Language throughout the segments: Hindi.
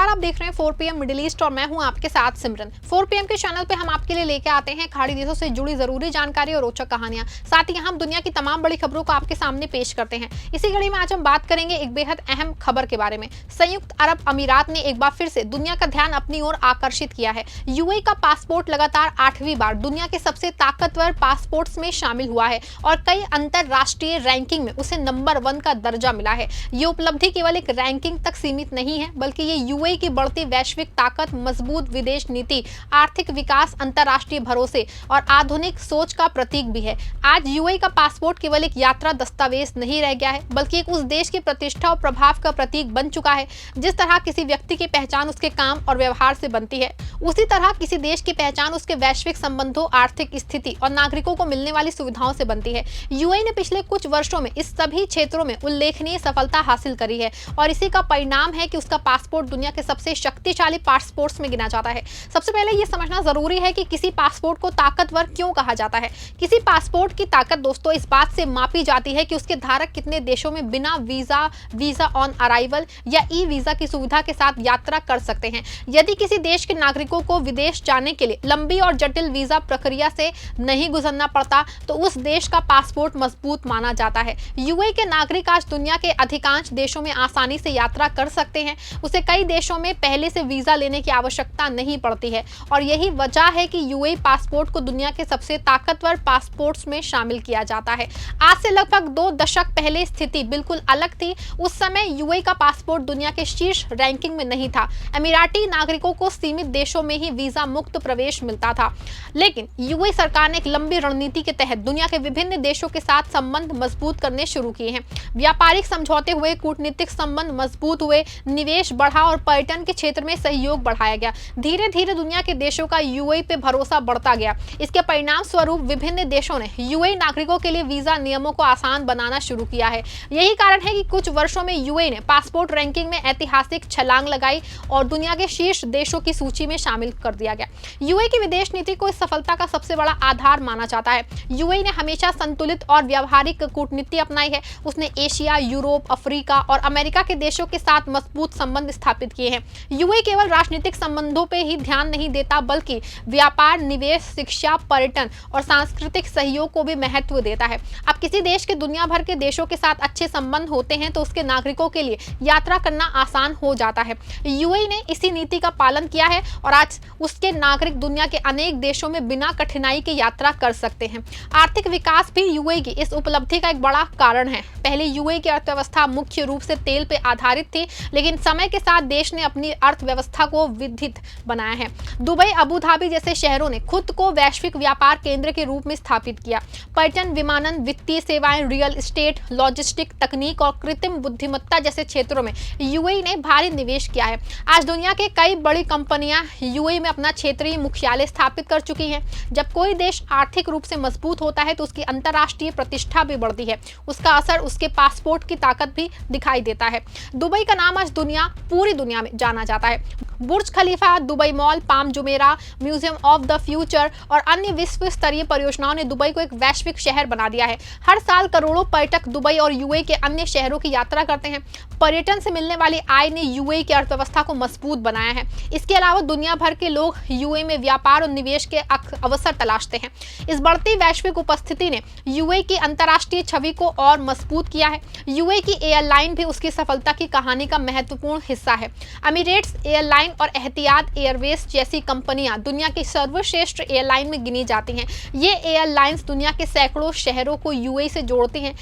नमस्कार, आप देख रहे हैं 4 PM मिडिल ईस्ट और मैं हूं आपके साथ सिमरन। 4 PM के चैनल पे हम आपके लिए लेके आते हैं खाड़ी देशों से जुड़ी जरूरी जानकारी और रोचक कहानियां। साथ ही हम दुनिया की तमाम बड़ी खबरों को आपके सामने पेश करते हैं। इसी कड़ी में आज हम बात करेंगे एक बेहद अहम खबर के बारे में। संयुक्त अरब अमीरात ने एक बार फिर से दुनिया का ध्यान अपनी ओर आकर्षित किया है। यूएई का पासपोर्ट लगातार 8वीं बार दुनिया के सबसे ताकतवर पासपोर्ट्स में शामिल हुआ है और कई अंतरराष्ट्रीय रैंकिंग में उसे नंबर 1 का दर्जा मिला है। ये उपलब्धि केवल एक रैंकिंग तक सीमित नहीं है, बल्कि ये यूएई की बढ़ती वैश्विक ताकत, मजबूत विदेश नीति, आर्थिक विकास, अंतर्राष्ट्रीय भरोसे और आधुनिक सोच का प्रतीक भी है। आज यूएई का पासपोर्ट केवल एक यात्रा दस्तावेज नहीं रह गया है, बल्कि एक उस देश की प्रतिष्ठा और प्रभाव का प्रतीक बन चुका है। जिस तरह किसी व्यक्ति की पहचान उसके काम और व्यवहार से बनती है, उसी तरह किसी देश की पहचान उसके वैश्विक संबंधों, आर्थिक स्थिति और नागरिकों को मिलने वाली सुविधाओं से बनती है। यूएई ने पिछले कुछ वर्षों में इस सभी क्षेत्रों में उल्लेखनीय सफलता हासिल करी है और इसी का परिणाम है कि उसका पासपोर्ट दुनिया के सबसे शक्तिशाली पासपोर्ट्स में गिना जाता है। सबसे पहले यह समझना जरूरी है कि किसी पासपोर्ट को ताकतवर क्यों कहा जाता है। किसी पासपोर्ट की ताकत दोस्तों इस बात से मापी जाती है कि उसके धारक कितने देशों में बिना वीजा ऑन अराइवल या ई वीजा की सुविधा के साथ यात्रा कर सकते हैं। यदि किसी देश के नागरिकों को विदेश जाने के लिए लंबी और जटिल वीजा प्रक्रिया से नहीं गुजरना पड़ता, तो उस देश का पासपोर्ट मजबूत माना जाता है। यूएई के नागरिक आज दुनिया के अधिकांश देशों में आसानी से यात्रा कर सकते हैं। उसे कई देशों में पहले से वीजा लेने की आवश्यकता नहीं पड़ती है और यही वजह है कि यूएई पासपोर्ट को दुनिया के सबसे ताकतवर पासपोर्ट्स में शामिल किया जाता है। आज से लगभग 2 दशक पहले स्थिति बिल्कुल अलग थी। उस समय यूएई का पासपोर्ट दुनिया के शीर्ष रैंकिंग में नहीं था। अमीराती नागरिकों को सीमित देशों में ही वीजा मुक्त प्रवेश मिलता था, लेकिन यूएई सरकार ने एक लंबी रणनीति के तहत दुनिया के विभिन्न देशों के साथ संबंध मजबूत करने शुरू किए हैं। व्यापारिक समझौते हुए, कूटनीतिक संबंध मजबूत हुए, निवेश बढ़ा और पर्यटन के क्षेत्र में सहयोग बढ़ाया गया। धीरे धीरे दुनिया के देशों का यूएई पे भरोसा बढ़ता गया। इसके परिणाम स्वरूप विभिन्न देशों ने यूएई नागरिकों के लिए वीजा नियमों को आसान बनाना शुरू किया है। यही कारण है कि कुछ वर्षों में यूएई ने पासपोर्ट रैंकिंग में ऐतिहासिक छलांग लगाई और दुनिया के शीर्ष देशों की सूची में शामिल कर दिया गया। यूएई की विदेश नीति को इस सफलता का सबसे बड़ा आधार माना जाता है। यूएई ने हमेशा संतुलित और व्यावहारिक कूटनीति अपनाई है। उसने एशिया, यूरोप, अफ्रीका और अमेरिका के देशों के साथ मजबूत संबंध स्थापित किए हैं। यूएई केवल राजनीतिक संबंधों पे ही ध्यान नहीं देता, बल्कि व्यापार, निवेश, शिक्षा, पर्यटन और सांस्कृतिक सहयोग को भी महत्व देता है। अब किसी देश के दुनिया भर के देशों के साथ अच्छे संबंध होते हैं तो उसके नागरिकों के लिए यात्रा करना आसान हो जाता है। यूएई ने इसी नीति का पालन किया है और आज उसके नागरिक दुनिया के अनेक देशों में बिना कठिनाई के यात्रा कर सकते हैं। आर्थिक विकास भी यूएई की इस उपलब्धि का एक बड़ा कारण है। पहले यूएई की अर्थव्यवस्था मुख्य रूप से तेल पे आधारित थी, लेकिन समय के साथ देश ने अपनी अर्थव्यवस्था को विविध बनाया है। दुबई, अबू धाबी जैसे शहरों ने खुद को वैश्विक व्यापार केंद्र के रूप में स्थापित किया। पर्यटन, विमानन, वित्तीय सेवाएं, रियल एस्टेट, लॉजिस्टिक, तकनीक और कृत्रिम बुद्धिमत्ता जैसे क्षेत्रों में यूएई ने भारी निवेश किया है। आज दुनिया के कई बड़ी कंपनियां यूएई में अपना क्षेत्रीय मुख्यालय स्थापित कर चुकी हैं। जब कोई देश आर्थिक रूप से मजबूत होता है तो उसकी अंतर्राष्ट्रीय प्रतिष्ठा भी बढ़ती है। उसका असर उसके पासपोर्ट की ताकत भी दिखाई देता है। दुबई का नाम आज पूरी दुनिया में जाना जाता है। Burj Khalifa, Dubai mall, Palm Jumeirah, museum of the future और अन्य विश्व स्तरीय परियोजनाओं ने दुबई को एक वैश्विक शहर बना दिया है। हर साल करोड़ों पर्यटक दुबई और यूएई के अन्य शहरों की यात्रा करते हैं। पर्यटन से मिलने वाली आय ने यूएई की अर्थव्यवस्था को मजबूत बनाया है। इसके अलावा दुनिया भर के लोग यूएई में व्यापार और निवेश के अवसर तलाशते हैं। इस बढ़ती वैश्विक उपस्थिति ने यूएई की अंतर्राष्ट्रीय छवि को और मजबूत किया है। यूएई की एयरलाइन भी उसकी सफलता की कहानी का महत्वपूर्ण हिस्सा है। एमिरेट्स एयरलाइन और एहतियात एयरवेज जैसी कंपनियां दुनिया की सर्वश्रेष्ठ एयरलाइन में गिनी जाती हैं। ये एयरलाइंस दुनिया के सैकड़ों शहरों को यूएई से जोड़ती हैं।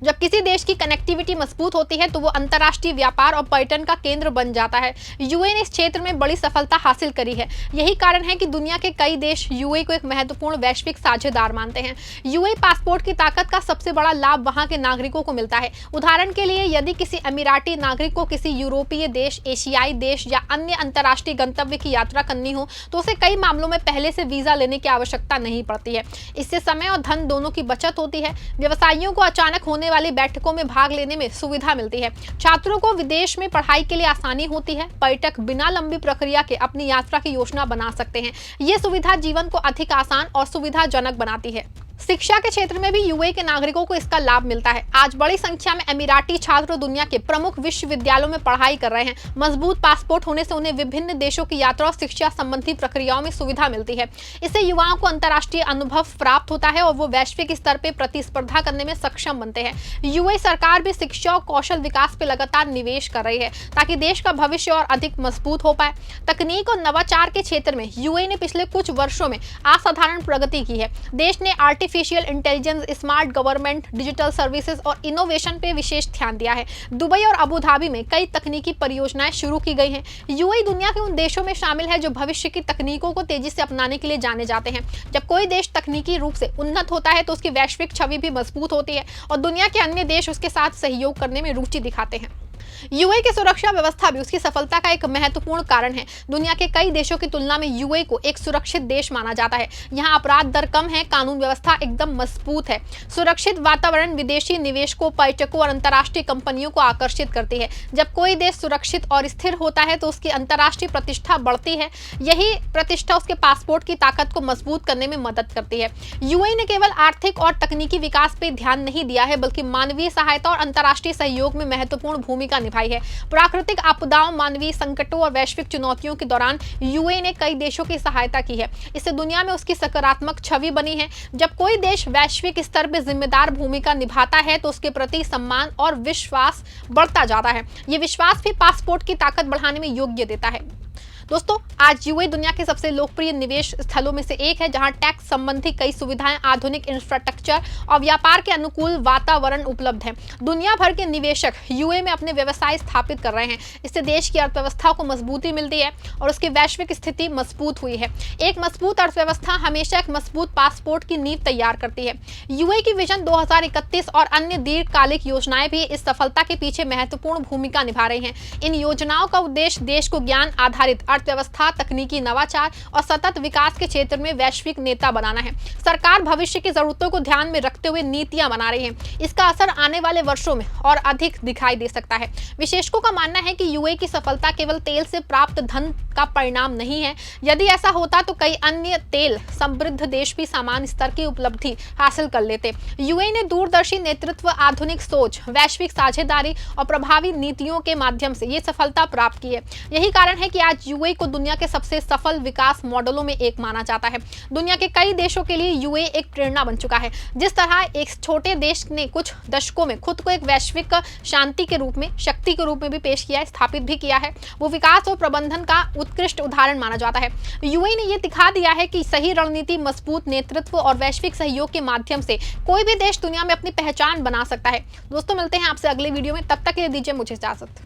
जब किसी देश की कनेक्टिविटी मजबूत होती है तो वो अंतर्राष्ट्रीय व्यापार और पर्यटन का केंद्र बन जाता है। यूएई ने इस क्षेत्र में बड़ी सफलता हासिल करी है। यही कारण है कि दुनिया के कई देश यूएई को एक महत्वपूर्ण वैश्विक साझेदार मानते हैं। यूएई पासपोर्ट की ताकत का सबसे बड़ा लाभ वहां के नागरिकों को मिलता है। उदाहरण के लिए, यदि किसी अमीराती नागरिक को किसी यूरोपीय देश, एशियाई देश या अन्य अंतर्राष्ट्रीय गंतव्य की यात्रा करनी हो तो उसे कई मामलों में पहले से वीजा लेने की आवश्यकता नहीं पड़ती है। इससे समय और धन दोनों की बचत होती है। व्यवसायियों को अचानक होने वाली बैठकों में भाग लेने में सुविधा मिलती है। छात्रों को विदेश में पढ़ाई के लिए आसानी होती है। पर्यटक बिना लंबी प्रक्रिया के अपनी यात्रा की योजना बना सकते हैं। ये सुविधा जीवन को अधिक आसान और सुविधाजनक बनाती है। शिक्षा के क्षेत्र में भी यूएई के नागरिकों को इसका लाभ मिलता है। आज बड़ी संख्या में अमीराती छात्र दुनिया के प्रमुख विश्वविद्यालयों में पढ़ाई कर रहे हैं। मजबूत पासपोर्ट होने से उन्हें विभिन्न देशों की यात्रा और शिक्षा संबंधी प्रक्रियाओं में सुविधा मिलती है। इससे युवाओं को अंतर्राष्ट्रीय अनुभव प्राप्त होता है और वो वैश्विक स्तर पर प्रतिस्पर्धा करने में सक्षम बनते हैं। यूएई सरकार भी शिक्षा और कौशल विकास पे लगातार निवेश कर रही है ताकि देश का भविष्य और अधिक मजबूत हो पाए। तकनीक और नवाचार के क्षेत्र में यूएई ने पिछले कुछ वर्षों में असाधारण प्रगति की है। देश ने artificial intelligence, smart government, digital services और इनोवेशन पे विशेष ध्यान दिया है। दुबई और अबू धाबी में कई तकनीकी परियोजनाएं शुरू की गई हैं। यूएई दुनिया के उन देशों में शामिल है जो भविष्य की तकनीकों को तेजी से अपनाने के लिए जाने जाते हैं। जब कोई देश तकनीकी रूप से उन्नत होता है तो उसकी वैश्विक छवि भी मजबूत होती है और दुनिया के अन्य देश उसके साथ सहयोग करने में रुचि दिखाते हैं। यूएई की सुरक्षा व्यवस्था भी उसकी सफलता का एक महत्वपूर्ण कारण है। दुनिया के कई देशों की तुलना में यूएई को एक सुरक्षित देश माना जाता है। यहाँ अपराध दर कम है, कानून व्यवस्था एकदम मजबूत है, सुरक्षित वातावरण विदेशी निवेशकों, पर्यटकों और अंतर्राष्ट्रीय कंपनियों को आकर्षित करती है। जब कोई देश सुरक्षित और स्थिर होता है तो उसकी अंतर्राष्ट्रीय प्रतिष्ठा बढ़ती है। यही प्रतिष्ठा उसके पासपोर्ट की ताकत को मजबूत करने में मदद करती है। यूएई ने केवल आर्थिक और तकनीकी विकास पर ध्यान नहीं दिया है बल्कि मानवीय सहायता और अंतर्राष्ट्रीय सहयोग में महत्वपूर्ण भूमिका निभाई है। प्राकृतिक आपदाओं, मानवीय संकटों और वैश्विक चुनौतियों के दौरान यूएई ने कई देशों की सहायता की है। इससे दुनिया में उसकी सकारात्मक छवि बनी है। जब कोई देश वैश्विक स्तर पर जिम्मेदार भूमिका निभाता है तो उसके प्रति सम्मान और विश्वास बढ़ता जाता है। ये विश्वास भी पासपोर्ट की ताकत बढ़ाने में योग्य देता है। दोस्तों, आज यूएई दुनिया के सबसे लोकप्रिय निवेश स्थलों में से एक है जहां टैक्स संबंधी कई सुविधाएं, आधुनिक इंफ्रास्ट्रक्चर और व्यापार के अनुकूल वातावरण उपलब्ध है। दुनिया भर के निवेशक यूएई में अपने व्यवसाय स्थापित कर रहे हैं। इससे देश की अर्थव्यवस्था को मजबूती मिलती है और उसकी वैश्विक स्थिति मजबूत हुई है। एक मजबूत अर्थव्यवस्था हमेशा एक मजबूत पासपोर्ट की नींव तैयार करती है। यूएई की विजन 2031 और अन्य दीर्घकालिक योजनाएं भी इस सफलता के पीछे महत्वपूर्ण भूमिका निभा रही हैं। इन योजनाओं का उद्देश्य देश को ज्ञान आधारित अर्थव्यवस्था, तकनीकी नवाचार और सतत विकास के क्षेत्र में वैश्विक नेता बनाना है। सरकार भविष्य की जरूरतों को ध्यान में रखते हुए नीतियां बना रही है। इसका असर आने वाले वर्षों में और अधिक दिखाई दे सकता है। विशेषज्ञों का मानना है कि यूएई की सफलता केवल तेल से प्राप्त धन का परिणाम नहीं है। यदि ऐसा होता तो कई अन्य तेल समृद्ध देश भी समान स्तर की उपलब्धि हासिल कर लेते। यूएई ने दूरदर्शी नेतृत्व, आधुनिक सोच, वैश्विक साझेदारी और प्रभावी नीतियों के माध्यम से ये सफलता प्राप्त की है। यही कारण है कि आज यूएई को दुनिया के सबसे सफल विकास मॉडलों में एक माना जाता है। दुनिया के कई देशों के लिए यूएई एक प्रेरणा बन चुका है। जिस तरह एक छोटे देश ने कुछ दशकों में खुद को एक वैश्विक शांति के रूप में, शक्ति के रूप में भी पेश किया है, स्थापित भी किया है, वो विकास और प्रबंधन का उत्कृष्ट उदाहरण माना जाता है। यूएई ने यह दिखा दिया है कि सही रणनीति, मजबूत नेतृत्व और वैश्विक सहयोग के माध्यम से कोई भी देश दुनिया में अपनी पहचान बना सकता है। दोस्तों, मिलते हैं आपसे अगले वीडियो में। तब तक के लिए दीजिए मुझे इजाजत।